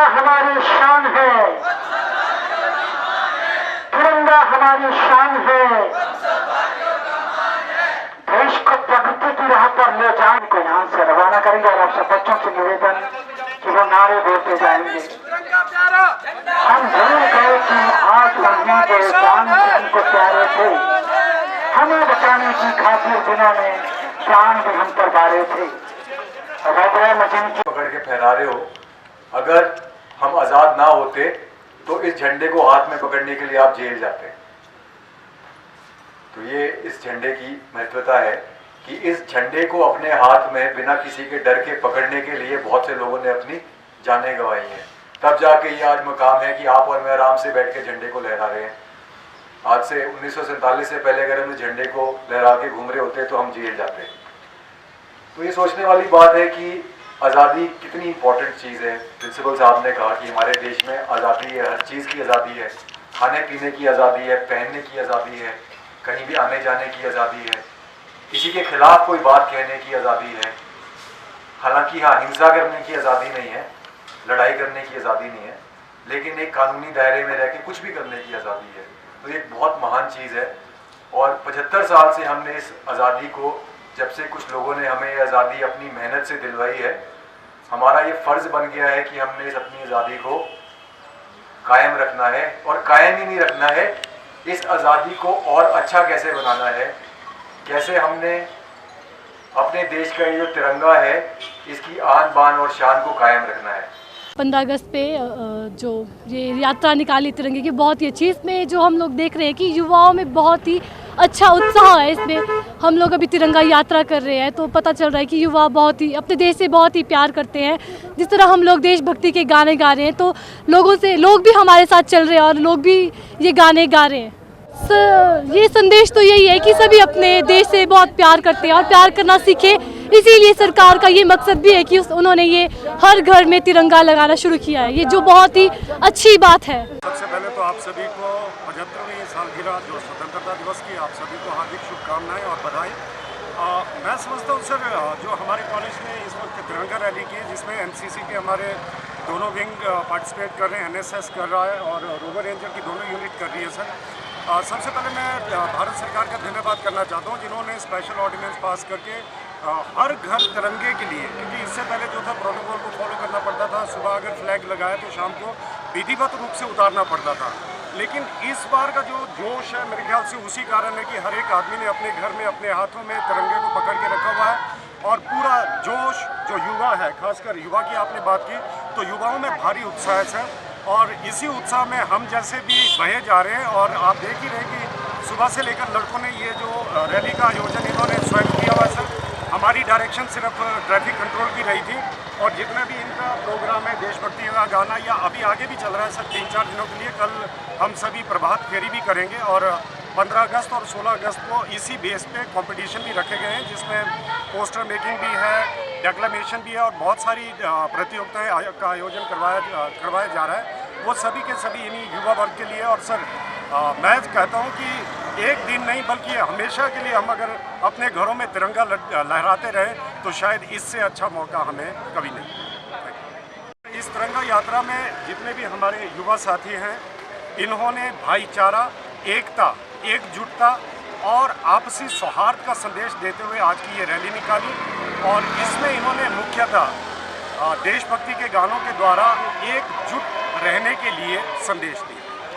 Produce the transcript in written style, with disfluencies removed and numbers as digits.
हमारी शान है, तिरंगा हमारी शान है। देश को प्रगति की राह पर ले जाने को यहाँ से रवाना करेंगे और आप सब बच्चों से निवेदन कि वो नारे बोलते जाएंगे। हम भूल गए कि आज लम्हे के प्राण हमको प्यारे थे, हमें बचाने की खातिर जिन्होंने प्राण भी हम पर बारे थे। पकड़ के फहरा रहे हो, अगर हम आज़ाद ना होते तो इस झंडे को हाथ में पकड़ने के लिए आप जेल जाते। तो ये इस झंडे की महत्वता है कि इस झंडे को अपने हाथ में बिना किसी के डर के पकड़ने के लिए बहुत से लोगों ने अपनी जानें गंवाई हैं। तब जाके ये आज मकाम है कि आप और मैं आराम से बैठ के झंडे को लहरा रहे हैं। आज से 1947 से पहले अगर हम झंडे को लहरा के घूम रहे होते तो हम जेल जाते। तो ये सोचने वाली बात है कि आज़ादी कितनी इंपॉर्टेंट चीज़ है। प्रिंसिपल साहब ने कहा कि हमारे देश में आज़ादी है, हर चीज़ की आज़ादी है, खाने पीने की आज़ादी है, पहनने की आज़ादी है, कहीं भी आने जाने की आज़ादी है, किसी के खिलाफ कोई बात कहने की आज़ादी है। हालांकि हाँ, हिंसा करने की आज़ादी नहीं है, लड़ाई करने की आज़ादी नहीं है, लेकिन एक कानूनी दायरे में रह के कुछ भी करने की आज़ादी है। तो ये बहुत महान चीज़ है। और 75 साल से हमने इस आज़ादी को, जब से कुछ लोगों ने हमें ये आज़ादी अपनी मेहनत से दिलवाई है, हमारा ये फ़र्ज़ बन गया है कि हमने इस अपनी आज़ादी को कायम रखना है। और कायम ही नहीं रखना है, इस आज़ादी को और अच्छा कैसे बनाना है, कैसे हमने अपने देश का ये जो तिरंगा है इसकी आन बान और शान को कायम रखना है। 15 अगस्त पे जो ये यात्रा निकाली तिरंगे की, बहुत ही अच्छी। इसमें जो हम लोग देख रहे हैं कि युवाओं में बहुत ही अच्छा उत्साह है। इसमें हम लोग अभी तिरंगा यात्रा कर रहे हैं तो पता चल रहा है कि युवा बहुत ही अपने देश से बहुत ही प्यार करते हैं। जिस तरह हम लोग देशभक्ति के गाने गा रहे हैं तो लोग भी हमारे साथ चल रहे हैं और लोग भी ये गाने गा रहे हैं। ये संदेश तो यही है कि सभी अपने देश से बहुत प्यार करते हैं और प्यार करना सीखे। इसीलिए सरकार का ये मकसद भी है कि उन्होंने ये हर घर में तिरंगा लगाना शुरू किया है, ये जो बहुत ही अच्छी बात है। सबसे पहले तो आप सभी को 75वीं सालगिरह जो स्वतंत्रता दिवस की, आप सभी को हार्दिक शुभकामनाएं और बधाई। मैं समझता हूँ सर, जो हमारे कॉलेज ने इस वक्त तिरंगा रैली की है जिसमें एनसीसी के हमारे दोनों विंग पार्टिसिपेट कर रहे हैं, एनएसएस कर रहा है और रोवर रेंजर की दोनों यूनिट कर रही है सर। सबसे पहले मैं भारत सरकार का धन्यवाद करना चाहता हूँ जिन्होंने स्पेशल ऑर्डिनेंस पास करके हर घर तिरंगे के लिए, क्योंकि इससे पहले जो था प्रोटोकॉल को फॉलो करना पड़ता था, सुबह अगर फ्लैग लगाया तो शाम को विधिवत रूप से उतारना पड़ता था। लेकिन इस बार का जो जोश है मेरे ख्याल से उसी कारण है कि हर एक आदमी ने अपने घर में अपने हाथों में तिरंगे को पकड़ के रखा हुआ है और पूरा जोश जो युवा है, खासकर युवा की आपने बात की, तो युवाओं में भारी उत्साह है सर। और इसी उत्साह में हम जैसे भी बहे जा रहे हैं और आप देख ही रहे कि सुबह से लेकर लड़कों ने ये जो रैली का आयोजन इन्होंने स्वयं किया हुआ है सर। हमारी डायरेक्शन सिर्फ ट्रैफिक कंट्रोल की रही थी और जितना भी इनका प्रोग्राम है देशभक्ति का गाना या अभी आगे भी चल रहा है सर 3-4 दिनों के लिए। कल हम सभी प्रभात फेरी भी करेंगे और 15 अगस्त और 16 अगस्त को इसी बेस पे कंपटीशन भी रखे गए हैं, जिसमें पोस्टर मेकिंग भी है, डेक्लेमेशन भी है और बहुत सारी प्रतियोगिताएं का आयोजन करवाया जा रहा है। वो सभी के सभी इन्हीं युवा वर्ग के लिए। और सर मैं कहता हूँ कि एक दिन नहीं बल्कि हमेशा के लिए हम अगर अपने घरों में तिरंगा लहराते रहें तो शायद इससे अच्छा मौका हमें कभी नहीं। इस तिरंगा यात्रा में जितने भी हमारे युवा साथी हैं, इन्होंने भाईचारा, एकता, एकजुटता और आपसी सौहार्द का संदेश देते हुए आज की ये रैली निकाली। और इसमें इन्होंने मुख्यतः देशभक्ति के गानों के द्वारा एकजुट रहने के लिए संदेश दिया।